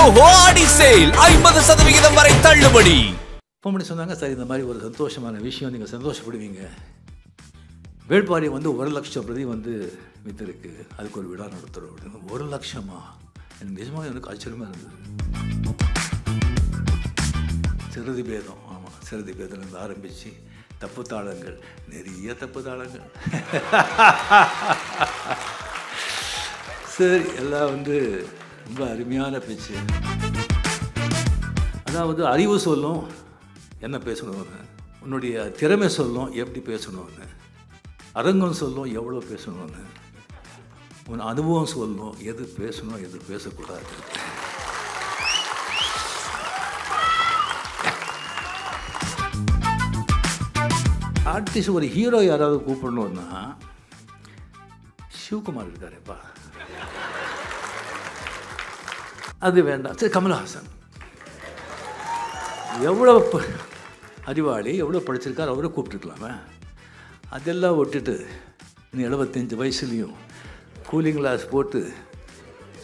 ஜோஹோ ஆடி sale 50% வரை தள்ளுபடி. Phone பண்ணி சொன்னாங்க, சார் இந்த மாதிரி ஒரு சந்தோஷமான விஷயம், நீங்கள் சந்தோஷப்படுவீங்க. வேள்பாரி வந்து 1,00,000 பிரதி வந்து வித்திருக்கு, அதுக்கு ஒரு விழா நடத்துகிறோம் அப்படின்னு. 1,00,000மா? எனக்கு நிஜமாக எனக்கு ஆச்சரியமாக இருந்தது. சிறுதி பேதம், ஆமாம், சிறுதி பேதம்லேருந்து ஆரம்பித்து தப்பு தாளங்கள், நிறைய தப்பு தாளங்கள். சரி, எல்லாம் வந்து ரொம்ப அருமையான பேச்சு. அதாவது அறிவு சொல்லும் என்ன பேசணும்னு, உன்னுடைய திறமை சொல்லும் எப்படி பேசணும்னு, அரங்கம் சொல்லும் எவ்வளோ பேசணும்னு, உன் அனுபவம் சொல்லும் எது பேசணும் எது பேசக்கூடாது. ஆர்டிஸ்ட் ஒரு ஹீரோ யாராவது கூப்பிடணுன்னா சிவகுமார் இருக்காருப்பா, அது வேண்டாம். சரி, கமல்ஹாசன் எவ்வளோ அறிவாளி, எவ்வளோ படிச்சிருக்கார், அவரை கூப்பிட்டுருக்கலாமே. அதெல்லாம் விட்டுட்டு இன்னும் 75 வயசுலேயும் கூலிங் கிளாஸ் போட்டு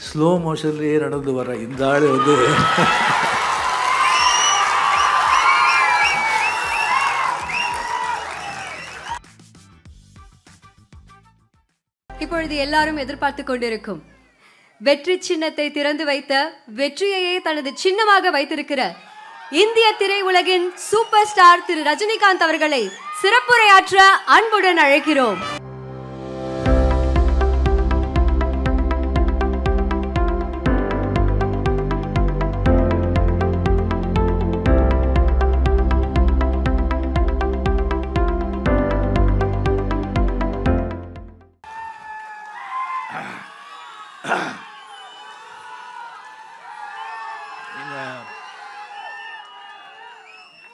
ஸ்லோ மோஷன்லேயே நடந்து வர இந்த ஆள் வந்து இப்பொழுது எல்லாரும் எதிர்பார்த்து கொண்டிருக்கும் வெற்றி சின்னத்தை திறந்து வைத்த, வெற்றியையே தனது சின்னமாக வைத்திருக்கிற இந்திய திரையுலகின் சூப்பர் ஸ்டார் திரு ரஜினிகாந்த் அவர்களை சிறப்புரையாற்ற அன்புடன் அழைக்கிறோம்.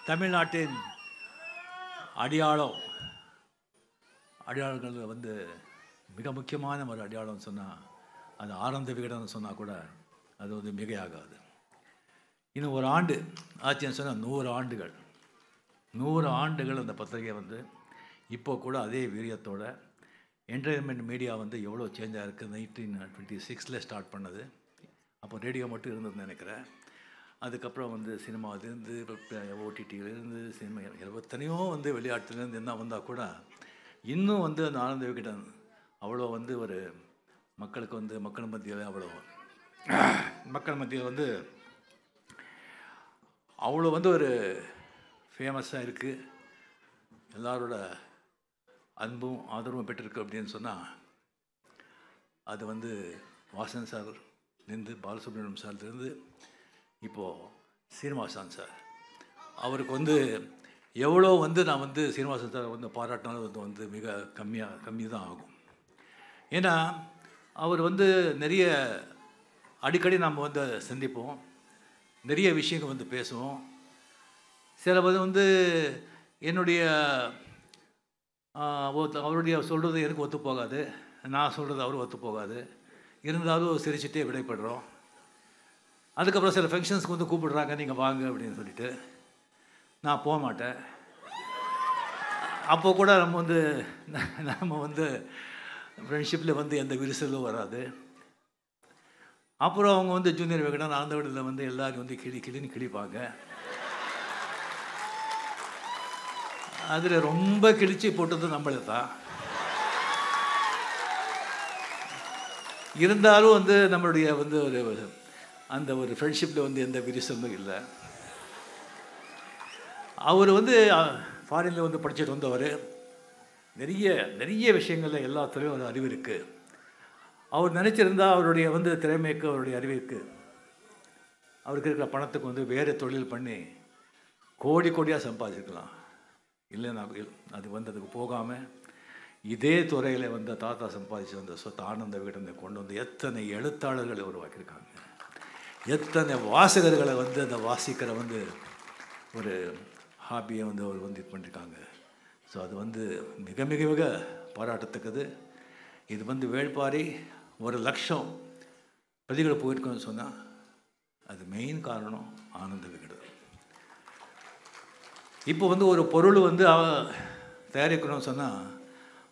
தமிழ்நாட்டின் அடையாளங்கள் வந்து மிக முக்கியமான ஒரு அடையாளம் சொன்னால் அது ஆனந்த விகடன்னு சொன்னால் கூட அது வந்து மிகையாகாது. இன்னும் ஒரு ஆண்டு ஆச்சுன்னு சொன்னால் 100 ஆண்டுகள் அந்த பத்திரிகை வந்து இப்போ கூட அதே வீரியத்தோட என்டர்டைன்மெண்ட் மீடியா வந்து எவ்வளோ சேஞ்சாக இருக்குது. 1926 ஸ்டார்ட் பண்ணது, அப்போ ரேடியோ மட்டும் இருந்ததுன்னு நினைக்கிறேன். அதுக்கப்புறம் வந்து சினிமாவிலேருந்து, ஓடிடியிலேருந்து, சினிமா எத்தனையோ வந்து வெளிநாட்டிலேருந்து என்ன வந்தால் கூட இன்னும் வந்து அந்த ஆனந்த விகடன் அவ்வளோ வந்து ஒரு மக்களுக்கு வந்து மக்கள் மத்தியில் வந்து அவ்வளோ வந்து ஒரு ஃபேமஸாக இருக்குது. எல்லாரோட அன்பும் ஆதரவும் பெற்றிருக்கு அப்படின்னு சொன்னால் அது வந்து வாசன் சார்லேருந்து, பாலசுப்ரமணியம் சார்லேருந்து இப்போது சீனிவாசன் சார், அவருக்கு வந்து எவ்வளோ வந்து நான் வந்து சீனிவாசன் சார் வந்து பாராட்டினாலும் வந்து மிக கம்மி தான் ஆகும். ஏன்னா அவர் வந்து நிறைய அடிக்கடி நாம் வந்து சந்திப்போம், நிறைய விஷயங்கள் வந்து பேசுவோம். சில வந்து என்னுடைய அவருடைய சொல்கிறது எனக்கு ஒத்து போகாது, நான் சொல்கிறது அவரு ஒத்து போகாது. இருந்தாலும் சிரிச்சுட்டே விடைபடுறோம். அதுக்கப்புறம் சில ஃபங்க்ஷன்ஸ்க்கு வந்து கூப்பிடுறாங்க, நீங்கள் வாங்க அப்படின்னு சொல்லிட்டு நான் போக மாட்டேன். அப்போ கூட நம்ம வந்து ஃப்ரெண்ட்ஷிப்பில் வந்து எந்த விரிசலும் வராது. அப்புறம் அவங்க வந்து ஜூனியர் விகடன், ஆனந்த விகடனில் வந்து எல்லோரும் வந்து கிளின்னு கிழிப்பாங்க. அதில் ரொம்ப கிழிச்சு போட்டது நம்மளே தான். இருந்தாலும் வந்து நம்மளுடைய வந்து அந்த ஒரு ஃப்ரெண்ட்ஷிப்பில் வந்து எந்த விரிசலும் இல்லை. அவர் வந்து ஃபாரினில் வந்து படிச்சுட்டு வந்தவர், நிறைய விஷயங்களில் எல்லாத்துலேயும் ஒரு அறிவு இருக்குது. அவர் நினச்சிருந்தா அவருடைய வந்து திறமைக்கு, அவருடைய அறிவிற்கு, அவருக்கு இருக்கிற பணத்துக்கு வந்து வேறு தொழில் பண்ணி கோடியாக சம்பாதிக்கலாம். இல்லைன்னா அது வந்து அதுக்கு போகாமல் இதே துறையில் வந்து தாத்தா சம்பாதிச்சு வந்த சொத்து ஆனந்த விகடனை கொண்டு வந்து எத்தனை எழுத்தாளர்களை உருவாக்கியிருக்காங்க, எத்தனை வாசகர்களை வந்து அந்த வாசிக்கிற வந்து ஒரு ஹாபியை வந்து அவர் வந்து இது பண்ணியிருக்காங்க. ஸோ அது வந்து மிக மிக மிக பாராட்டத்தக்கது. இது வந்து வேள்பாரி 1,00,000 பிரதிகள் போயிருக்கோன்னு சொன்னால் அது மெயின் காரணம் ஆனந்த விகடன். இப்போ வந்து ஒரு பொருள் வந்து தயாரிக்கணும்னு சொன்னால்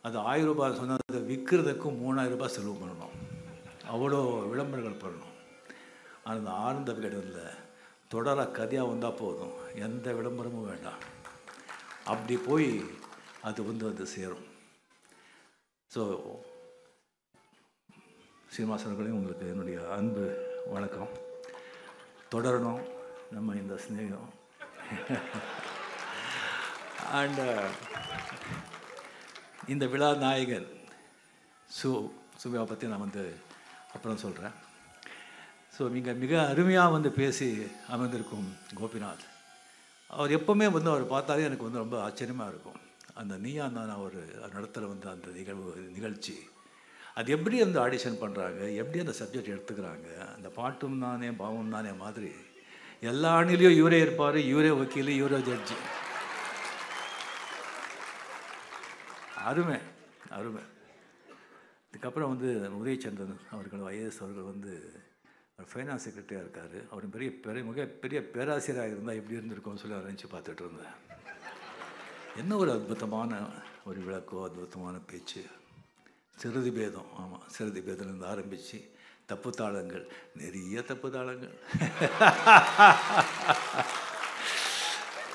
அது 1000 ரூபாய் சொன்னால் அதை விற்கிறதுக்கு 3000 ரூபாய் செலவு பண்ணணும், அவ்வளோ விளம்பரங்கள் பண்ணணும். அந்த ஆனந்த விகடனில் தொடர கதையாக வந்தால் போதும், எந்த விளம்பரமும் வேண்டாம். அப்படி போய் அது வந்து சேரும். ஸோ சீனிவாசர்களையும் உங்களுக்கு என்னுடைய அன்பு வணக்கம். தொடரணும் நம்ம இந்த ஸ்நேகம். அண்ட் இந்த விழா நாயகன் சுவியா பற்றி நான் வந்து அப்புறம் சொல்கிறேன். ஸோ மிக அருமையாக வந்து பேசி அமர்ந்திருக்கும் கோபிநாத், அவர் எப்போவுமே வந்து அவர் பார்த்தாலே எனக்கு வந்து ரொம்ப ஆச்சரியமாக இருக்கும். அந்த நீயா நான் அவர் நடத்துகிற வந்து அந்த நிகழ்ச்சி, அது எப்படி அந்த ஆடிஷன் பண்ணுறாங்க, எப்படி அந்த சப்ஜெக்ட் எடுத்துக்கிறாங்க, அந்த பாட்டும் நானே பாவம் நானே மாதிரி எல்லா அணிலையும் இவரே இருப்பார், இவரே வக்கீல், இவரே ஜட்ஜி. அருமை அருமை. இதுக்கப்புறம் வந்து உதயச்சந்திரன் அவர்கள் ஐஏஎஸ் அவர்கள் வந்து ஃபைனான்ஸ் செக்ரட்டரியாக இருக்கார். அவர் பெரிய பேராசிரியராக இருந்தால் எப்படி இருந்திருக்கும்னு சொல்லி நினச்சி பார்த்துட்டு இருந்தேன். என்ன ஒரு அற்புதமான ஒரு விளக்கோ, அற்புதமான பேச்சு. சிறுதி பேதம், ஆமாம், சிறுதி பேதம்லேருந்து ஆரம்பித்து தப்பு தாளங்கள், நிறைய தப்பு தாளங்கள்.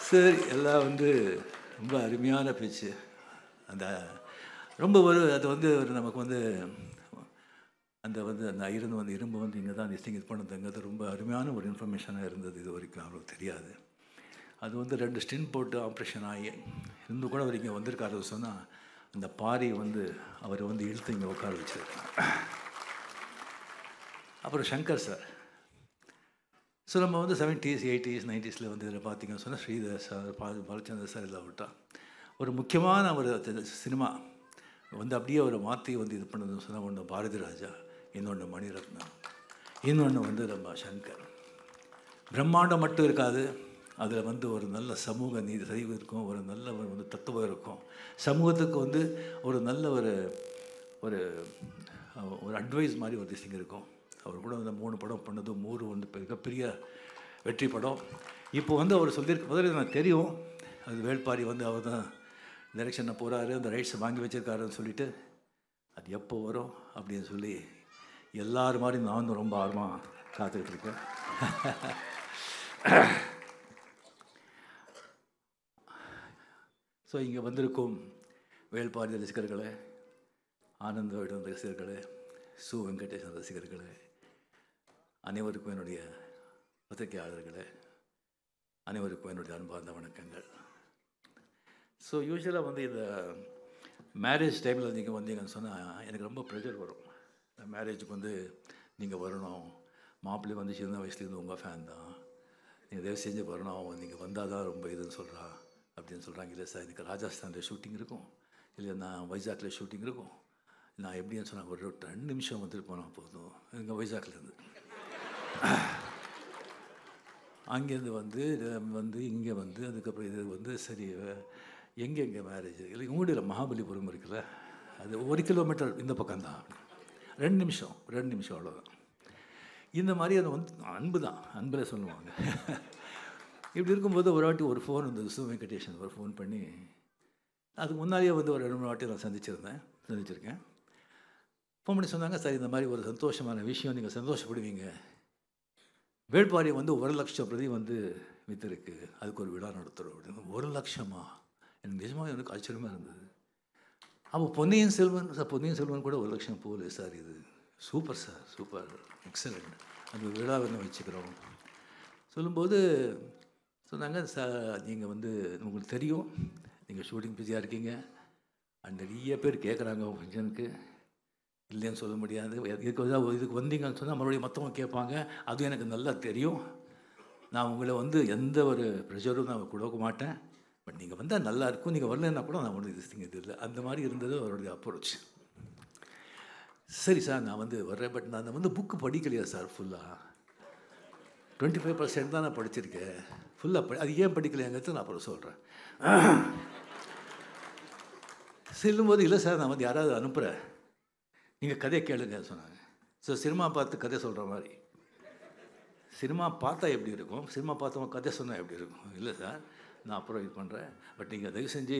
சரி, எல்லாம் வந்து ரொம்ப அருமையான பேச்சு. அந்த ரொம்ப அது வந்து நமக்கு வந்து அந்த இருந்து வந்து இரும்பு வந்து இங்கே தான் டிஸ்டிங்ஸ் பண்ணதுங்கிறது ரொம்ப அருமையான ஒரு இன்ஃபர்மேஷனாக இருந்தது. இது வரைக்கும் அவருக்கு தெரியாது. அது வந்து 2 ஸ்டின் போட்டு ஆப்ரேஷன் ஆகி இருந்து கூட அவர் இங்கே வந்திருக்காரு சொன்னால், அந்த பாரி வந்து அவர் வந்து இழுத்து இங்கே உட்கார வச்சுருக்காங்க. அப்புறம் சங்கர் சார். ஸோ நம்ம வந்து 70s 80s 90s வந்து இதில் பார்த்திங்கன்னு சொன்னால் ஸ்ரீதர் சார், பாலச்சந்தர் சார் எல்லாம் விட்டா ஒரு முக்கியமான ஒரு சினிமா வந்து அப்படியே அவரை மாற்றி வந்து இது பண்ணதுன்னு சொன்னால், ஒன்று பாரதி ராஜா, இன்னொன்று மணிரத்னம், இன்னொன்று வந்து நம்ம சங்கர். பிரம்மாண்டம் மட்டும் இருக்காது, அதில் வந்து ஒரு நல்ல சமூக நீதி சரிவு இருக்கும், ஒரு நல்ல வந்து தத்துவம் இருக்கும், சமூகத்துக்கு வந்து ஒரு நல்ல ஒரு ஒரு அட்வைஸ் மாதிரி ஒரு திசைங்க இருக்கும். அவர் கூட வந்து 3 படம் பண்ணது, 3 வந்து மிகப்பெரிய வெற்றி படம். இப்போ வந்து அவர் சொல்லியிருக்க முதல்ல எனக்கு தெரியும், அது வேள்பாரி வந்து அவர் தான் டைரெக்ஷனில் போகிறாரு, அந்த ரைட்ஸை வாங்கி வச்சுருக்காருன்னு சொல்லிவிட்டு அது எப்போ வரும் அப்படின்னு சொல்லி எல்லார் மாதிரி நான் ரொம்ப ஆர்வமாக காத்துக்கிட்டுருக்கேன். ஸோ இங்கே வந்திருக்கும் வேள்பாரி ரசிகர்களே, ஆனந்த விகடன் ரசிகர்களே, சு வெங்கடேசன் ரசிகர்களே, அனைவருக்கும் என்னுடைய பத்திரிகையாளர்களே, அனைவருக்கும் என்னுடைய அன்பார்ந்த வணக்கங்கள். ஸோ யூஸ்வலாக வந்து இந்த மேரேஜ் டைமில் நீங்கள் வந்தீங்கன்னு சொன்னால் எனக்கு ரொம்ப ப்ரெஷர் வரும். மேரேஜுக்கு வந்து நீங்கள் வரணும், மாப்பிள்ளை வந்து சின்ன வயசுலேருந்து உங்கள் ஃபேன் தான், நீங்கள் தயவு செஞ்சு வரணும், நீங்கள் வந்தால் தான் ரொம்ப இதுன்னு சொல்கிறா அப்படின்னு சொல்கிறாங்க. இல்லை சார், எனக்கு ராஜஸ்தானில் ஷூட்டிங் இருக்கும், இல்லை நான் வைசாக்கில் ஷூட்டிங் இருக்கும், நான் எப்படின்னு சொன்னால் ஒரு 2 நிமிஷம் வந்துட்டு போனால் போதும். எங்கள் வைசாக்லேருந்து அங்கேருந்து வந்து இங்கே வந்து அதுக்கப்புறம் இது வந்து சரி எங்கே மேரேஜ் இல்லை உங்களுடைய மகாபலிபுரம் இருக்குல்ல, அது 1 கிலோமீட்டர் இந்த பக்கம்தான், 2 நிமிஷம் அவ்வளோதான். இந்த மாதிரி அது வந்து அன்பு தான், அன்பில் சொல்லுவாங்க. இப்படி இருக்கும்போது ஒரு வாட்டி ஒரு ஃபோன் வந்து சு வெங்கடேஷன் ஒரு ஃபோன் பண்ணி, அதுக்கு முன்னாடியே வந்து ஒரு 2-3 வாட்டி நான் சந்திச்சிருக்கேன். ஃபோன் பண்ணி சொன்னாங்க, சார் இந்த மாதிரி ஒரு சந்தோஷமான விஷயம், நீங்கள் சந்தோஷப்படுவீங்க, வேள்பாரி வந்து 1 லட்சம் பிரதி வந்து விற்றுருக்கு, அதுக்கு ஒரு விழா நடத்துகிறோம் அப்படின்னு. 1 லட்சமா? எனக்கு நிஜமாக எனக்கு ஆச்சரியமாக இருந்தது. அப்போ பொன்னியின் செல்வன் கூட 1 லட்சம் போகல சார். இது சூப்பர் சார், சூப்பர், எக்ஸலண்ட், அந்த விழா வந்து வச்சுக்கிறோம் சொல்லும்போது சொன்னாங்க, சார் நீங்கள் வந்து உங்களுக்கு தெரியும், நீங்கள் ஷூட்டிங் பிஸியாக இருக்கீங்க, நிறைய பேர் கேட்குறாங்க உங்கள் ஃபங்க்ஷனுக்கு, இல்லைன்னு சொல்ல முடியாது, இதுக்கு வந்தீங்கன்னு சொன்னால் மறுபடியும் மற்றவங்க கேட்பாங்க, அதுவும் எனக்கு நல்லா தெரியும், நான் உங்களை வந்து எந்த ஒரு ப்ரெஷரும் நான் கொடுக்க மாட்டேன், பட் நீங்கள் வந்தால் நல்லா இருக்கும், நீங்கள் வரலன்னா கூட நான் ஒன்றும் இது இல்லை. அந்த மாதிரி இருந்தது அவருடைய அப்ரோச். சரி சார், நான் வந்து வர்றேன், பட் நான் வந்து புக்கு படிக்கலையா சார், ஃபுல்லாக 25% தான் நான் படிச்சிருக்கேன், ஃபுல்லாக அது ஏன் படிக்கலையாங்கிறது நான் அப்புறம் சொல்கிறேன். செல்லும்போது இல்லை சார், நான் வந்து யாராவது அனுப்புகிறேன், நீங்கள் கதையை கேளுங்க சொன்னாங்க. ஸோ சினிமா பார்த்து கதை சொல்கிற மாதிரி, சினிமா பார்த்தா எப்படி இருக்கும், சினிமா பார்த்தவங்க கதை சொன்னால் எப்படி இருக்கும். இல்லை சார், நான் அப்புறம் இது பண்ணுறேன், பட் நீங்கள் தயவு செஞ்சு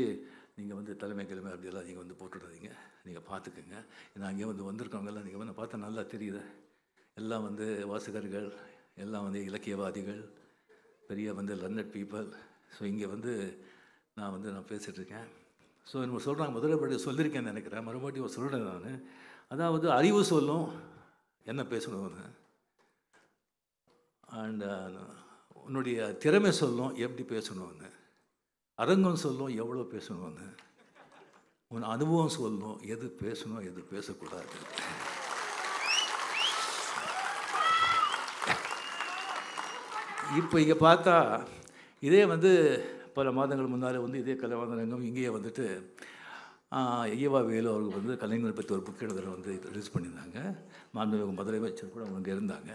நீங்கள் வந்து தலைமை அப்படியெல்லாம் நீங்கள் வந்து போட்டுடாதீங்க, நீங்கள் பார்த்துக்குங்க, நான் அங்கே வந்திருக்கவங்கெல்லாம் நீங்கள் வந்து பார்த்தா நல்லா தெரியுது, எல்லாம் வந்து வாசகர்கள், எல்லாம் வந்து இலக்கியவாதிகள், பெரிய வந்து லர்னட் பீப்புள். ஸோ இங்கே வந்து நான் பேசிகிட்ருக்கேன். ஸோ நம்ம சொல்கிறாங்க, முதல்ல சொல்லியிருக்கேன்னு நினைக்கிறேன், மறுபடியும் சொல்கிறேன் நான். அதாவது அறிவு சொல்லும் என்ன பேசணும்னு, அண்ட் உன்னுடைய திறமை சொல்லும் எப்படி பேசணும்னு, அரங்கம் சொல்லும் எவ்வளோ பேசணும்னு, உன் அனுபவம் சொல்லும் எது பேசணும் எது பேசக்கூடாது. இப்போ இங்கே பார்த்தா இதே வந்து பல மாதங்கள் முன்னால் வந்து இதே கலைவாணரங்கம் இங்கேயே வந்துட்டு ஈவா வேலு அவர்கள் வந்து கலைஞரை பற்றி ஒரு புக் எழுதுகிற வந்து ரிலீஸ் பண்ணியிருந்தாங்க. மாண்புமிகு முதலமைச்சர் கூட அவங்க வந்து இருந்தாங்க.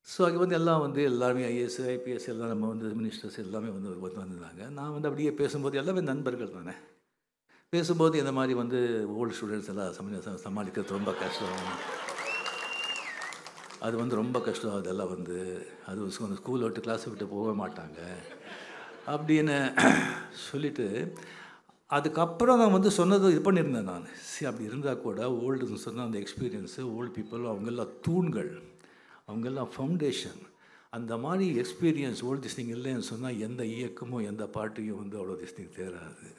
ஸோ அங்கே வந்து எல்லாருமே ஐஏஎஸ் ஐபிஎஸ் எல்லாம் நம்ம வந்து மினிஸ்டர்ஸ் எல்லாமே வந்து வந்திருந்தாங்க. நான் வந்து அப்படியே பேசும்போது எல்லாமே நண்பர்கள் தானே. பேசும்போது இந்த மாதிரி வந்து ஓல்டு ஸ்டூடெண்ட்ஸ் எல்லாம் சமாளிக்கிறது ரொம்ப கஷ்டம், அது வந்து ரொம்ப கஷ்டம், அதெல்லாம் வந்து அது ஸ்கூல் விட்டு கிளாஸை விட்டு போக மாட்டாங்க அப்படின்னு சொல்லிவிட்டு, அதுக்கப்புறம் நான் வந்து சொன்னது இது பண்ணியிருந்தேன் நான். அப்படி இருந்தால் கூட ஓல்டுன்னு சொன்னால் அந்த எக்ஸ்பீரியன்ஸு, ஓல்டு பீப்புள் அவங்கெல்லாம் தூண்கள், அவங்கெல்லாம் ஃபவுண்டேஷன். அந்த மாதிரி எக்ஸ்பீரியன்ஸ் ஓல்டு திஸ்டிங் இல்லைன்னு சொன்னால் எந்த இயக்கமும் எந்த பாட்டையும் வந்து அவ்வளோ திஸ்டிங் தேராது.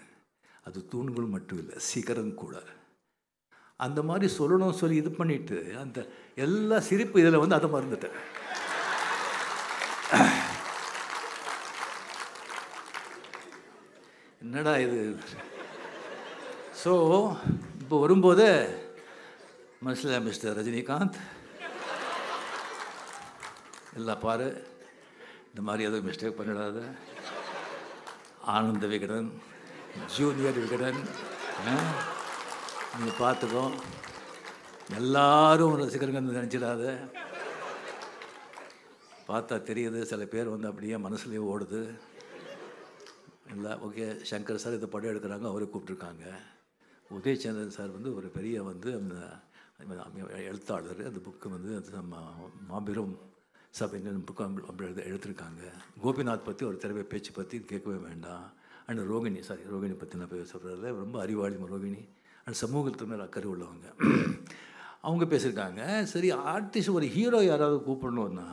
அது தூண்கள் மட்டும் இல்லை, சிகரம் கூட. அந்த மாதிரி சொல்லணும்னு சொல்லி இது பண்ணிவிட்டு அந்த எல்லா சிரிப்பு இதில் வந்து அதை மறந்துட்டேன். என்னடா இது. ஸோ இப்போ வரும்போது மனசில் மிஸ்டர் ரஜினிகாந்த் எல்லாம் பாரு, இந்த மாதிரி எதுவும் மிஸ்டேக் பண்ணிடாத. ஆனந்த விகடன், ஜூனியர் விகடன், நீங்கள் பார்த்துக்கோ, எல்லாரும் ரசிகர்கள் நினச்சிடாத. பார்த்தா தெரியுது சில பேர் வந்து அப்படியே மனசுலேயே ஓடுது. இல்லை ஓகே, சங்கர் சார் இதை படம் எடுக்கிறாங்க, அவரை கூப்பிட்ருக்காங்க. உதயச்சந்திரன் சார் வந்து ஒரு பெரிய வந்து அந்த எழுத்தாளர். அந்த புக்கு வந்து நம்ம மாபெரும் சபைன்னு புக்கு அப்படி எடுத்திருக்காங்க. கோபிநாத் பற்றி ஒரு திறமை பேச்சு பற்றி கேட்கவே வேண்டாம். அண்ட் ரோகிணி பற்றி நான் சொல்கிறதில்ல, ரொம்ப அறிவாளி ரோகிணி. அண்ட் சமூகத்து மேலே அக்கறை உள்ளவங்க அவங்க பேசியிருக்காங்க. சரி, ஆர்டிஸ்ட் ஒரு ஹீரோ யாராவது கூப்பிடணுன்னா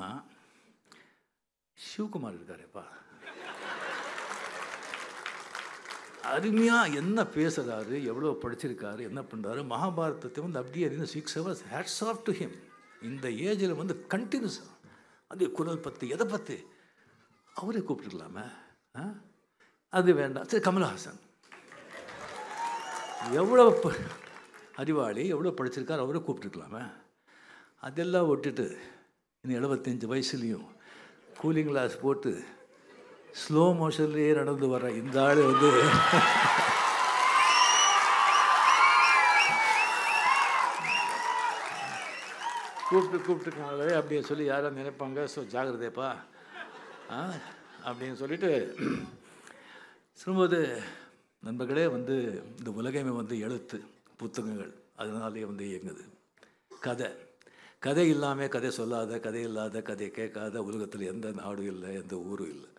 சிவகுமார் இருக்காருப்பா, அருமையாக என்ன பேசுகிறாரு, எவ்வளோ படிச்சிருக்காரு, என்ன பண்ணுறாரு. மகாபாரதத்தை வந்து அப்படியே 6 hours hats off to him. இந்த ஏஜில் வந்து கண்டினியூஸாக அது குரல் பற்றி எதை பற்றி அவரே கூப்பிட்டுருக்கலாமே. அது வேண்டாம். சரி, கமல்ஹாசன் எவ்வளோ அறிவாளி, எவ்வளோ படிச்சிருக்காரு, அவரை கூப்பிட்டுருக்கலாமே. அதெல்லாம் விட்டுட்டு இன்னும் 75 வயசுலேயும் கூலிங் கிளாஸ் போட்டு ஸ்லோ மோஷன்லேயே நடந்து வர இந்த ஆள் வந்து கூப்பிட்டுருக்காங்களே அப்படின்னு சொல்லி யாரும் நினைப்பாங்க. ஸோ ஜாகிரதைப்பா அப்படின்னு சொல்லிட்டு சொல்லும்போது, நண்பர்களே வந்து இந்த உலகமே வந்து எழுத்து புத்தகங்கள், அதனாலே வந்து இயங்குது. கதை இல்லாமல் கதை சொல்லாத, கதை இல்லாத, கதையை கேட்காத உலகத்தில் எந்த நாடும் இல்லை, எந்த ஊரும் இல்லை.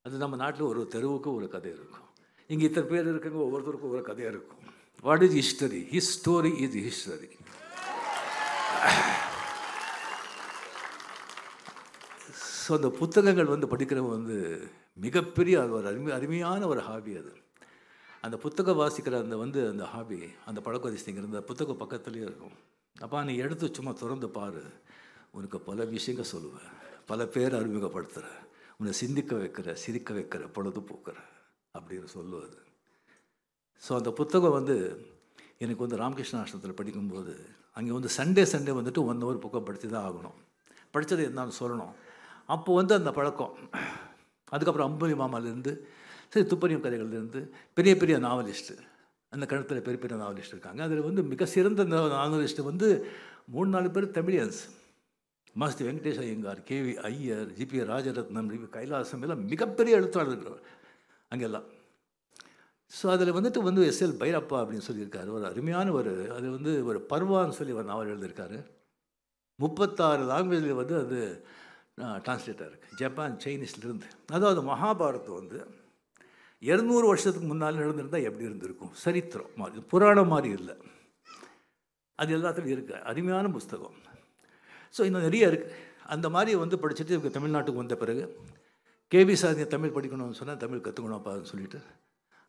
அது நம்ம நாட்டில் ஒரு தெருவுக்கு ஒரு கதை இருக்கும். இங்கே இத்தனை பேர் இருக்குங்க, ஒவ்வொருத்தருக்கும் ஒரு கதையாக இருக்கும். What is history? His story is history. So அந்த புத்தகங்கள் வந்து படிக்கிறவங்க வந்து மிகப்பெரிய ஒரு அருமையான ஒரு ஹாபி. அது அந்த புத்தகம் வாசிக்கிற அந்த ஹாபி, அந்த பழக்கவதிங்க இந்த புத்தகம் பக்கத்துலேயே இருக்கும். அப்போ நீ எடுத்து சும்மா திறந்து பாரு, உனக்கு பல விஷயங்கள் சொல்லுவேன், பல பேர் அறிமுகப்படுத்துகிற, உன்னை சிந்திக்க வைக்கிற, சிரிக்க வைக்கிற, பொழுதுபோக்குற அப்படின்னு சொல்லுவது. ஸோ அந்த புத்தகம் வந்து எனக்கு வந்து ராமகிருஷ்ண ஆசிரமத்தில் படிக்கும்போது அங்கே வந்து சண்டே வந்துட்டு 1 hour புக்கம் படித்து தான் ஆகணும். படித்தது என்னன்னு சொல்லணும். அப்போது வந்து அந்த பழக்கம். அதுக்கப்புறம் அம்புலி மாமாலேருந்து சரி துப்பறியும் கதைகள்லேருந்து பெரிய பெரிய நாவலிஸ்ட்டு, அந்த கழுத்தில் பெரிய பெரிய நாவலிஸ்ட் இருக்காங்க. அதில் வந்து மிக சிறந்த நாவலிஸ்ட்டு வந்து 3-4 பேர் தமிழியன்ஸ். மாஸ்தி வெங்கடேஷ் ஐயங்கார், கேவி ஐயர், ஜிபி ராஜரத்னம், கைலாசம் எல்லாம் மிகப்பெரிய எழுத்தாளர்கள் அங்கெல்லாம். ஸோ அதில் வந்துட்டு எஸ்எல் பைரப்பா அப்படின்னு சொல்லியிருக்காரு, ஒரு அருமையான அது வந்து ஒரு பர்வான்னு சொல்லி ஒரு நாவல் எழுதியிருக்காரு. 36 லாங்குவேஜில் வந்து அது டிரான்ஸ்லேட்டாக இருக்குது, ஜப்பான் சைனீஸ்லேருந்து. அதாவது மகாபாரதம் வந்து 200 வருஷத்துக்கு முன்னால் நடந்திருந்தால் எப்படி இருந்திருக்கும், சரித்திரம் மாதிரி, புராணம் மாதிரி இல்லை, அது எல்லாத்துலையும் இருக்குது. அருமையான புஸ்தகம். ஸோ இன்னும் நிறைய இருக்குது. அந்த மாதிரி வந்து படிச்சுட்டு இவங்க தமிழ்நாட்டுக்கு வந்த பிறகு கேவி சாதி தமிழ் படிக்கணும்னு சொன்னால் தமிழ் கற்றுக்கணும்ப்பான்னு சொல்லிட்டு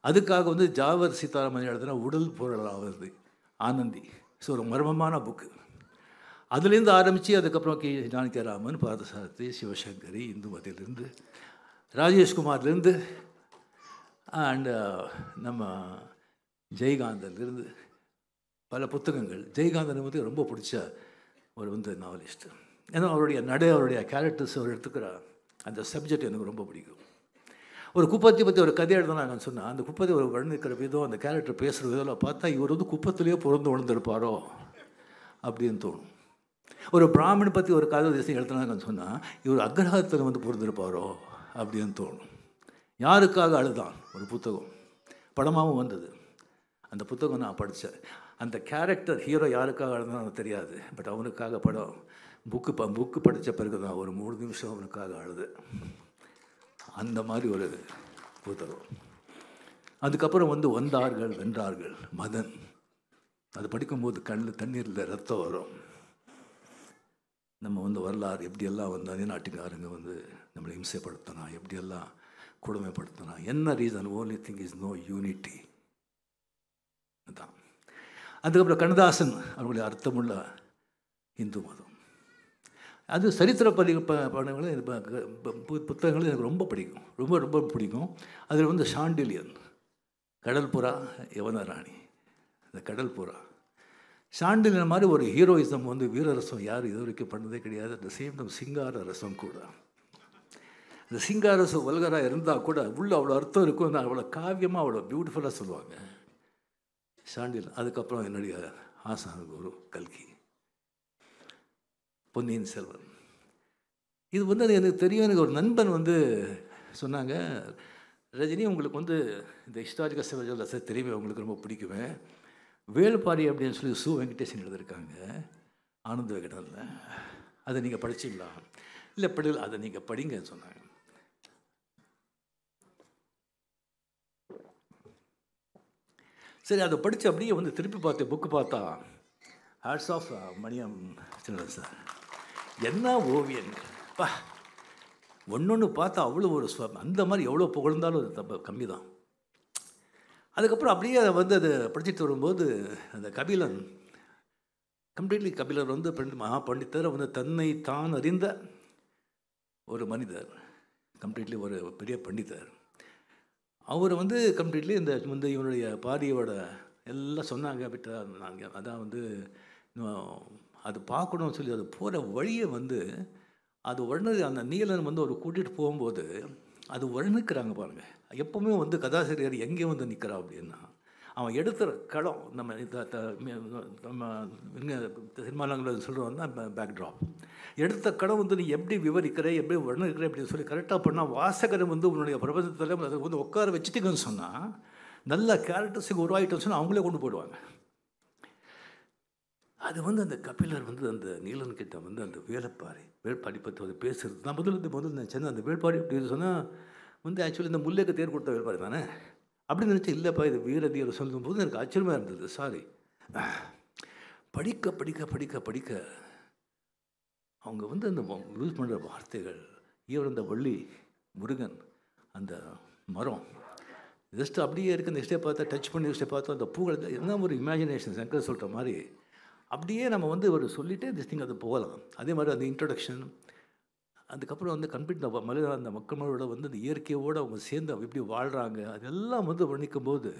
அதுக்காக வந்து ஜாவர் சீதாராமன் எழுதுனா உடல் பொருளாவது ஆனந்தி. ஸோ ஒரு மர்மமான புக்கு. அதுலேருந்து ஆரம்பித்து அதுக்கப்புறம் கே ஜானகிராமன், பாரதசாரதி, சிவசங்கரி, இந்துமதியிலேருந்து ராஜேஷ்குமார்லேருந்து அண்டு நம்ம ஜெயகாந்தன்லேருந்து பல புத்தகங்கள். ஜெயகாந்தன் வந்து ரொம்ப பிடிச்ச ஒரு வந்து நாவலிஸ்ட்டு. ஏன்னா அவருடைய நடை, அவருடைய கேரக்டர்ஸ், அவர் எடுத்துக்கிற அந்த சப்ஜெக்ட் எனக்கு ரொம்ப பிடிக்கும். ஒரு குப்பத்தை பற்றி ஒரு கதை எழுதுனாங்கன்னு சொன்னால் அந்த குப்பத்தை ஒரு வர்ணிக்கிற விதம், அந்த கேரக்டர் பேசுகிற விதம் பார்த்தா இவர் வந்து குப்பத்திலேயே பிறந்து உணர்ந்திருப்பாரோ அப்படின்னு தோணும். ஒரு பிராமணன் பற்றி ஒரு கதை தேசம் எழுதுனாங்கன்னு சொன்னால் இவர் அக்ரஹத்தில் வந்து பிறந்திருப்பாரோ அப்படின்னு தோணும். யாருக்காக அழுதான் ஒரு புத்தகம் படமாகவும் வந்தது. அந்த புத்தகம் நான் படித்தேன். அந்த கேரக்டர் ஹீரோ யாருக்காக அழுதான்னு தெரியாது, பட் அவனுக்காக படம் புக்கு படித்த பிறகு தான் ஒரு 3 நிமிஷம் அவனுக்காக அழுது. அந்த மாதிரி ஒரு புத்தகம். அதுக்கப்புறம் வந்து வந்தார்கள் வென்றார்கள் மதன். அது படிக்கும்போது கண்ணில் தண்ணீரில் ரத்தம் வரும். நம்ம வந்து வரலாறு எப்படியெல்லாம் வந்து அந்நாட்டுக்காரங்க வந்து நம்மளை இம்சைப்படுத்தினா, எப்படியெல்லாம் கொடுமைப்படுத்தினா, என்ன reason? Only thing is no unity. அதுதான். அதுக்கப்புறம் கண்ணதாசன் அவர்களுடைய அர்த்தமுள்ள இந்து மதம். அது சரித்திர படங்களும் புத்தகங்களும் எனக்கு ரொம்ப பிடிக்கும், ரொம்ப ரொம்ப பிடிக்கும். அதில் வந்து ஷாண்டிலியன், கடல்புறா, யவனராணி, இந்த கடல்புறா. ஷாண்டிலியன் மாதிரி ஒரு ஹீரோயிசம் வந்து வீரரசம் யார் இது வரைக்கும் பண்ணதே கிடையாது. அட் த சேம் டைம் சிங்கார ரசம் கூட. இந்த சிங்கார ரசம் வல்கராக இருந்தால் கூட உள்ள அவ்வளோ அர்த்தம் இருக்கும், அவ்வளோ காவியமாக அவ்வளோ பியூட்டிஃபுல்லாக சொல்லுவாங்க ஷாண்டிலியன். அதுக்கப்புறம் என்னுடைய ஆசான குரு கல்கி, பொன்னியின் செல்வன். இது வந்து அது எனக்கு தெரியும். எனக்கு ஒரு நண்பன் வந்து சொன்னாங்க, ரஜினி உங்களுக்கு வந்து இந்த ஹிஸ்டாரிக்கல் சிவஜல் தெரியுமே, உங்களுக்கு ரொம்ப பிடிக்குமே. வேலுப்பாரி அப்படின்னு சொல்லி சு வெங்கடேசன் எழுதியிருக்காங்க ஆனந்த விகடனில். அதை நீங்கள் படிச்சிங்களா? இல்லை படிக்கல, அதை நீங்கள் படிங்கன்னு சொன்னாங்க. சரி, அதை படித்து அப்படியே வந்து திருப்பி பார்த்தேன். புக்கு பார்த்தா ஹேட்ஸ் ஆஃப் மணியம் சின்னன் சார். என்ன ஓவியங்கள் பா! ஒன்று பார்த்தா அவ்வளோ ஒரு அந்த மாதிரி எவ்வளோ புகழ்ந்தாலும் அது தப்பு கம்மி தான். அதுக்கப்புறம் அப்படியே அதை வந்து அதை படிச்சுட்டு வரும்போது அந்த கபிலன், கம்ப்ளீட்லி கபிலர் வந்து மகா பண்டிதர், வந்து தன்னை தான் அறிந்த ஒரு மனிதர், கம்ப்ளீட்லி ஒரு பெரிய பண்டிதர். அவர் வந்து கம்ப்ளீட்லி இந்த வந்து இவனுடைய பாரியோட எல்லாம் சொன்னாங்க. விட்டா நாங்கள் அதான் வந்து அது பார்க்கணும்னு சொல்லி அது போகிற வழியை வந்து அது வர்ணது. அந்த நீலன் வந்து அவர் கூட்டிகிட்டு போகும்போது அது வர்ணிக்கிறாங்க பாருங்கள். எப்போவுமே வந்து கதாசிரியர் எங்கே வந்து நிற்கிறா அப்படின்னா, அவன் எடுத்துகிற களம் நம்ம சினிமாவில் சொல்கிறோம்னா பேக்ட்ராப், எடுத்த களம் வந்து நீ எப்படி விவரிக்கிற, எப்படி வர்ணிக்கிற அப்படின்னு சொல்லி கரெக்டாக பண்ணால் வாசகரை வந்து உன்னுடைய பிரபஞ்சத்தில் அதை வந்து உட்கார வச்சுட்டிங்கன்னு சொன்னால், நல்ல கேரக்டர்ஸுக்கு உருவாகிட்டோன்னு சொன்னால் அவங்களே கொண்டு போயிடுவாங்க. அது வந்து அந்த கபிலர் வந்து அந்த நீலன்கிட்ட வந்து அந்த வேள்பாரி பற்றி வந்து பேசுகிறது. நான் முதல்ல நினச்சேன் அந்த வேள்பாரி அப்படின்னு சொன்னால் வந்து ஆக்சுவலி இந்த முல்லைக்கு தேர் கொடுத்த வேள்பாரி தானே அப்படின்னு நினச்சேன். இல்லைப்பா இது வீரதீர சொல்லும்போது எனக்கு ஆச்சரியமாக இருந்தது. சாரி, படிக்க படிக்க படிக்க படிக்க அவங்க வந்து அந்த யூஸ் பண்ணுற வார்த்தைகள், ஈவன் அந்த வள்ளி முருகன் அந்த மரம் ஜஸ்ட் அப்படியே இருக்குது. நெக்ஸ்டே பார்த்தா டச் பண்ணி நெக்ஸ்டே பார்த்தா அந்த பூக்கள் என்ன ஒரு இமேஜினேஷன், சங்கர் சொல்கிற மாதிரி அப்படியே நம்ம வந்து ஒரு சொல்லிகிட்டே திஸ் திங் அது போகலாம். அதே மாதிரி அந்த இன்ட்ரொடக்ஷன், அதுக்கப்புறம் வந்து கம்ப்ளீட் அந்த மக்களோட வந்து அந்த இயற்கையோடு அவங்க சேர்ந்து எப்படி வாழ்கிறாங்க அதெல்லாம் வந்து வர்ணிக்கும் போது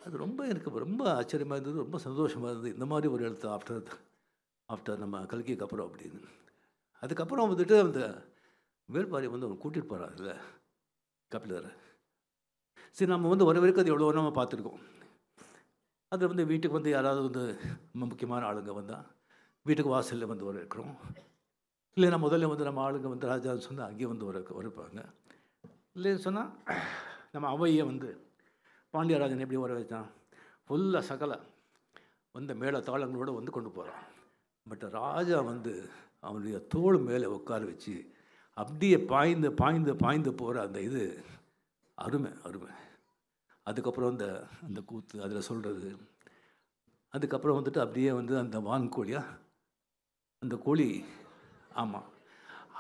அது ரொம்ப எனக்கு ரொம்ப ஆச்சரியமாக இருந்தது, ரொம்ப சந்தோஷமாக இருந்தது. இந்த மாதிரி ஒரு எழுத்து ஆஃப்டர் நம்ம கல்கிக்கு அப்புறம் அப்படின்னு. அதுக்கப்புறம் வந்துட்டு அந்த வேள்பாரி வந்து அவங்க கூட்டிகிட்டு போகிறாங்கல்ல கபிலரை. சரி, நம்ம வந்து ஒரு வரைக்கும் அது எவ்வளோ நம்ம பார்த்துருக்கோம். அது வந்து வீட்டுக்கு வந்து யாராவது வந்து முக்கியமான ஆளுங்க வந்தால் வீட்டுக்கு வாசலில் வந்து வரவேற்கிறோம். இல்லைன்னா முதல்ல வந்து நம்ம ஆளுங்க வந்து ராஜான்னு சொன்னால் அங்கேயே வந்து வரப்பாங்க. இல்லைன்னு சொன்னால் நம்ம அவையை வந்து பாண்டியராஜன் எப்படி வர வச்சான், ஃபுல்லாக சகல வந்து மேலே தாளங்களோடு வந்து கொண்டு போகிறான். பட் ராஜா வந்து அவனுடைய தோள் மேலே உட்கார வச்சு அப்படியே பாய்ந்து பாய்ந்து பாய்ந்து போகிற அந்த இது அருமை அருமை. அதுக்கப்புறம் அந்த கூத்து அதில் சொல்கிறது. அதுக்கப்புறம் வந்துட்டு அப்படியே வந்து அந்த வான்கோழியாக அந்த கோழி ஆமாம்,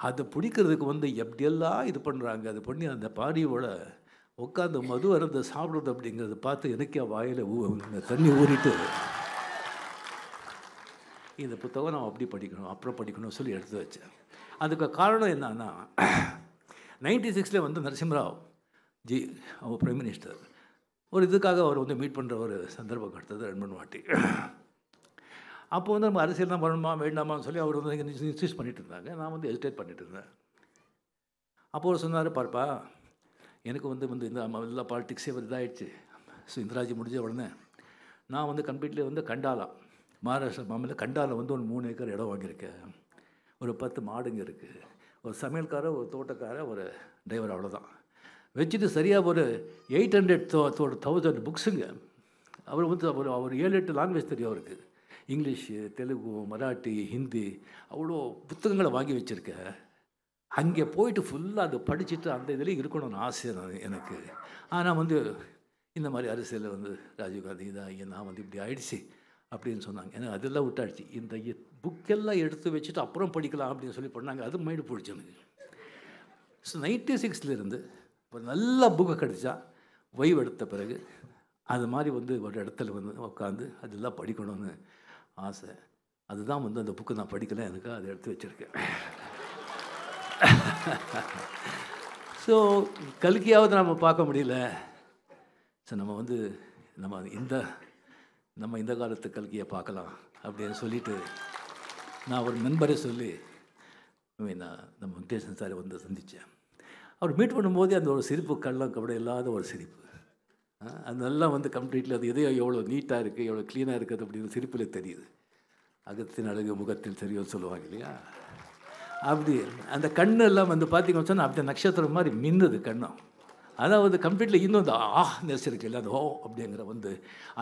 அதை பிடிக்கிறதுக்கு வந்து எப்படியெல்லாம் இது பண்ணுறாங்க. அது பண்ணி அந்த பாடியோட உட்காந்து மது அருந்த சாப்பிட்றது அப்படிங்கிறத பார்த்து எனக்கே வாயில் தண்ணி ஊறிட்டு இந்த புத்தகம் நான் அப்படி படிக்கணும் அப்புறம் படிக்கணும்னு சொல்லி எடுத்து வச்சேன். அதுக்கு காரணம் என்னன்னா 96 வந்து நரசிம்மராவ் ஜி அவர் பிரைம் மினிஸ்டர் ஒரு இதுக்காக அவர் வந்து மீட் பண்ணுற ஒரு சந்தர்ப்பம் கிடைத்தது 2-3 வாட்டி. அப்போ வந்து நம்ம அரசியல் தான் பண்ணணுமா வேண்டாமான்னு சொல்லி அவர் வந்து இன்சிஸ்ட் பண்ணிட்டு இருந்தாங்க. நான் வந்து ஹெசிடேட் பண்ணிட்டு இருந்தேன். அப்போ அவர் சொன்னார், பார்ப்பா எனக்கு வந்து இந்த எல்லா பாலிட்டிக்ஸே இதாகிடுச்சு. ஸோ இந்திராஜி முடிஞ்ச உடனே நான் வந்து கம்ப்ளீட்லி வந்து கண்டாலா மகாராஷ்டிரா மாநில கண்டாவில் வந்து ஒரு 3 ஏக்கர் இடம் வாங்கியிருக்கேன். ஒரு 10 மாடுங்க இருக்குது, ஒரு சமையல்காரர், ஒரு தோட்டக்காரர், ஒரு டிரைவர், அவ்வளோதான் வச்சுட்டு சரியாக ஒரு 800,000 புக்ஸுங்க. அவர் வந்து அவர் 7-8 லாங்குவேஜ் தெரியும் அவருக்கு. இங்கிலீஷு, தெலுங்கு, மராட்டி, ஹிந்தி, அவ்வளோ புத்தகங்களை வாங்கி வச்சுருக்கேன். அங்கே போயிட்டு ஃபுல்லாக அதை படிச்சுட்டு அந்த இதில் இருக்கணும்னு ஆசை எனக்கு. ஆனால் வந்து இந்த மாதிரி அரசியலில் வந்து ராஜீவ்காந்தி இதாக நான் வந்து இப்படி ஆயிடுச்சு அப்படின்னு சொன்னாங்க. எனக்கு அதெல்லாம் விட்டாடுச்சு. இந்த புக்கெல்லாம் எடுத்து வச்சுட்டு அப்புறம் படிக்கலாம் அப்படின்னு சொல்லி பண்ணாங்க. அது மைண்டு பிடிச்சி எனக்கு. ஸோ 96 ஒரு நல்ல புக்கு கிடச்சா ஓய்வு எடுத்த பிறகு அது மாதிரி வந்து ஒரு இடத்துல வந்து உட்காந்து அதெல்லாம் படிக்கணும்னு ஆசை. அதுதான் வந்து அந்த புக்கு நான் படிக்கலை, எனக்கு அதை எடுத்து வச்சுருக்கேன். ஸோ கல்கியாவது நம்ம பார்க்க முடியல. ஸோ நம்ம வந்து நம்ம இந்த காலத்து கல்கியை பார்க்கலாம் அப்படின்னு சொல்லிட்டு நான் ஒரு நண்பரை சொல்லி நான் நம்ம வெங்கடேசன் சாரை வந்து சந்தித்தேன். அவர் மீட் பண்ணும்போதே அந்த ஒரு சிரிப்பு கள்ளம் கபடி இல்லாத ஒரு சிரிப்பு. அதெல்லாம் வந்து கம்ப்ளீட்லி அது எதையோ எவ்வளோ நீட்டாக இருக்குது, எவ்வளோ க்ளீனாக இருக்குது அப்படின்னு சிரிப்பில் தெரியுது. அகத்தின் அழகு முகத்தில் தெரியும்னு சொல்லுவாங்க இல்லையா? அப்படி அந்த கண்ணு எல்லாம் வந்து பார்த்திங்கன்னு சொன்னால் அப்படியே நட்சத்திரம் மாதிரி மின்னுது கண்ணும். அதாவது கம்ப்ளீட்லி இன்னும் அந்த நெஸ் இருக்கு இல்லை, அந்த அப்படிங்கிற வந்து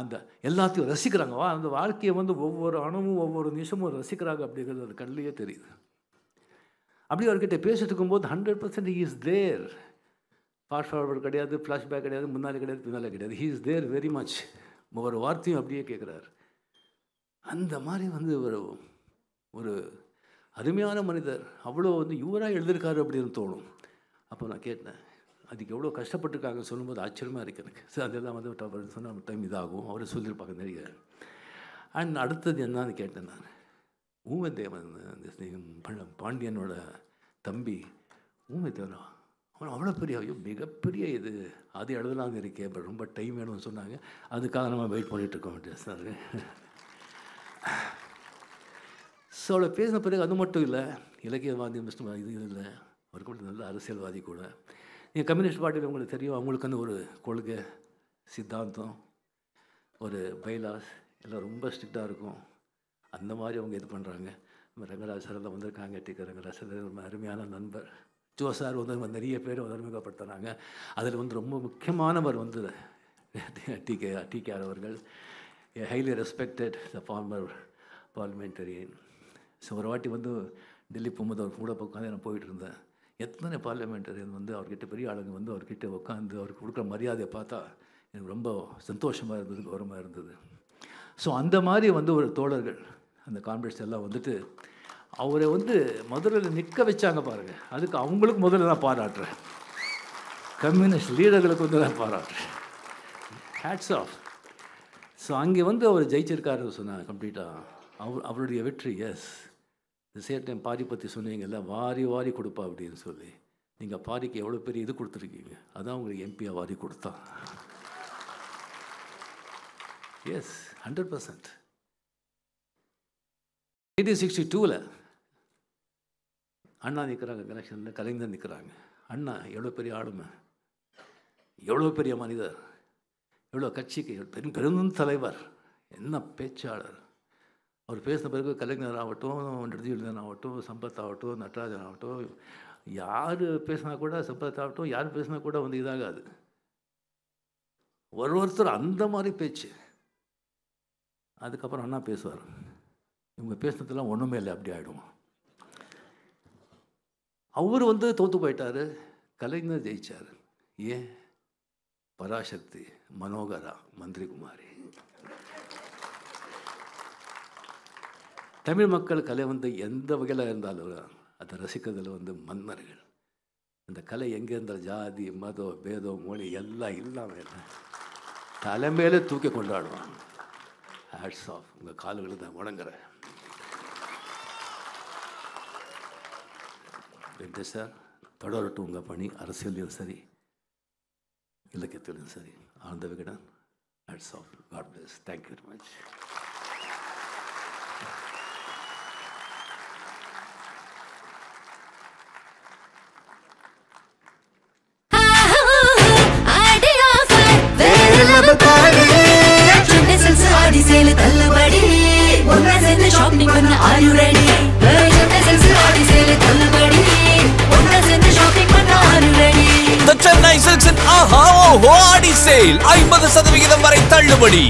அந்த எல்லாத்தையும் ரசிக்கிறாங்க. அந்த வாழ்க்கையை வந்து ஒவ்வொரு அணுவும் ஒவ்வொரு நிமிஷமும் ரசிக்கிறாங்க அப்படிங்கிறது அந்த கண்ணிலேயே தெரியுது. அப்படி அவர்கிட்ட பேசிட்டு இருக்கும்போது 100% he is there. Fast forward கிடையாது, ஃப்ளாஷ்பேக் கிடையாது, முன்னாடி கிடையாது, பின்னாலே கிடையாது. he is there very much. ஒவ்வொரு வார்த்தையும் அப்படியே கேட்குறாரு. அந்த மாதிரி வந்து ஒரு அருமையான மனிதர். அவ்வளோ வந்து இவராக எழுதியிருக்காரு அப்படின்னு தோணும். அப்போ நான் கேட்டேன், அதுக்கு எவ்வளோ கஷ்டப்பட்டுருக்காங்க சொல்லும்போது ஆச்சரியமாக இருக்குது எனக்கு. ஸோ அதெல்லாம் வந்து சொன்ன டைம் இதாகும், அவரை சொல்லியிருப்பாங்க நிறைய. அண்ட் அடுத்தது என்னான்னு கேட்டேன் நான். ஊமைத்தேவன் அந்த பாண்டியனோட தம்பி ஊமைத்தேவனா, அவன் அவ்வளோ பெரிய மிகப்பெரிய இது அது எழுதலான்னு இருக்கேன். இப்போ ரொம்ப டைம் வேணும்னு சொன்னாங்க. அதுக்காக நம்ம வெயிட் பண்ணிகிட்ருக்கோம் வேண்டிய சார். ஸோ அவளை பேசின பிறகு அது மட்டும் இல்லை, இலக்கியவாதி இது இல்லை, அவர் கூட நல்ல அரசியல்வாதி கூட. நீங்கள் கம்யூனிஸ்ட் பார்ட்டியில் உங்களுக்கு தெரியும், அவங்களுக்கு வந்து ஒரு கொள்கை சித்தாந்தம் ஒரு பைலாஸ் எல்லாம் ரொம்ப ஸ்ட்ரிக்டாக இருக்கும். அந்த மாதிரி அவங்க இது பண்ணுறாங்க. நம்ம ரங்கராஜ் சார் எல்லாம் வந்திருக்காங்க. டிகே ரங்கராஜ் சார் ரொம்ப அருமையான நண்பர். ஜோ சார் வந்து நிறைய பேர் அறிமுகப்படுத்துகிறாங்க. அதில் வந்து ரொம்ப முக்கியமானவர் வந்து டிகே அவர்கள். ஹைலி ரெஸ்பெக்டட் த ஃபார்மர் பார்லிமெண்டரியன். ஸோ ஒரு வாட்டி வந்து டெல்லி போகும்போது அவர் கூட உட்காந்து நான் போயிட்டு இருந்தேன். எத்தனை பார்லிமெண்டரியன் வந்து அவர்கிட்ட பெரிய ஆளுங்க வந்து அவர்கிட்ட உட்காந்து அவருக்கு கொடுக்குற மரியாதையை பார்த்தா எனக்கு ரொம்ப சந்தோஷமாக இருந்தது, கௌரவமாக இருந்தது. ஸோ அந்த மாதிரி வந்து ஒரு தோழர்கள் அந்த கான்ஃபரன்ஸ் எல்லாம் வந்துட்டு அவரை வந்து முதல்ல நிற்க வச்சாங்க பாருங்கள். அதுக்கு அவங்களுக்கு முதல்ல நான் பாராட்டுறேன். கம்யூனிஸ்ட் லீடர்களுக்கு வந்து நான் பாராட்டுறேன். Hats off. ஸோ அங்கே வந்து அவர் ஜெயிச்சிருக்காரு சொன்னாங்க கம்ப்ளீட்டாக. அவருடைய வெற்றி. எஸ், இந்த சேர் டைம் பாரி பற்றி சொன்னீங்கல்ல, வாரி வாரி கொடுப்பா அப்படின்னு சொல்லி. நீங்கள் பாரிக்கு எவ்வளோ பெரிய இது கொடுத்துருக்கீங்க, அதான் உங்களுக்கு எம்பியாக வாரி கொடுத்தா. எஸ், 100%. 1962 அண்ணா நிற்கிறாங்க கனெக்ஷனில், கலைஞர் நிற்கிறாங்க. அண்ணா எவ்வளோ பெரிய ஆளுமை, எவ்வளோ பெரிய மனிதர், எவ்வளோ கட்சிக்கு பெரும் தலைவர், என்ன பேச்சாளர். அவர் பேசின பிறகு கலைஞர் ஆகட்டும், நெடுஞ்செழியன் ஆகட்டும், சம்பத் ஆகட்டும், நடராஜன் ஆகட்டும், யார் பேசினா கூட, சம்பத் ஆகட்டும், யார் பேசினா கூட வந்து இதாகாது. ஒருத்தர் அந்த மாதிரி பேச்சு. அதுக்கப்புறம் அண்ணா பேசுவார், இவங்க பேசுனதுலாம் ஒன்றுமே இல்லை, அப்படி ஆகிடும். அவர் வந்து தோற்று போயிட்டார், கலைஞர் ஜெயிச்சார். ஏன்? பராசக்தி, மனோகரா, மந்திரி குமாரி. தமிழ் மக்கள் கலை வந்து எந்த வகையில் இருந்தாலும் அதை ரசிக்கிறதுல வந்து மன்னர்கள். அந்த கலை எங்கே இருந்தால் ஜாதி மதம் பேதம் மொழி எல்லாம் இல்லாமல் தலைமையிலே தூக்கி கொண்டாடுவாங்க. Hats off. உங்கள் கால்களுக்கு தான் வணங்குறேன். வெங்கடேஷ் சார், தொடரட்டும் உங்கள் பணி. அரசியலையும் சரி, இலக்கியத்திலும் சரி. Ananda Vikatan, hats off. God bless. Thank you very much. The Chennai Silks in Aha Oho Adi Sale 50% வரை தள்ளுபடி.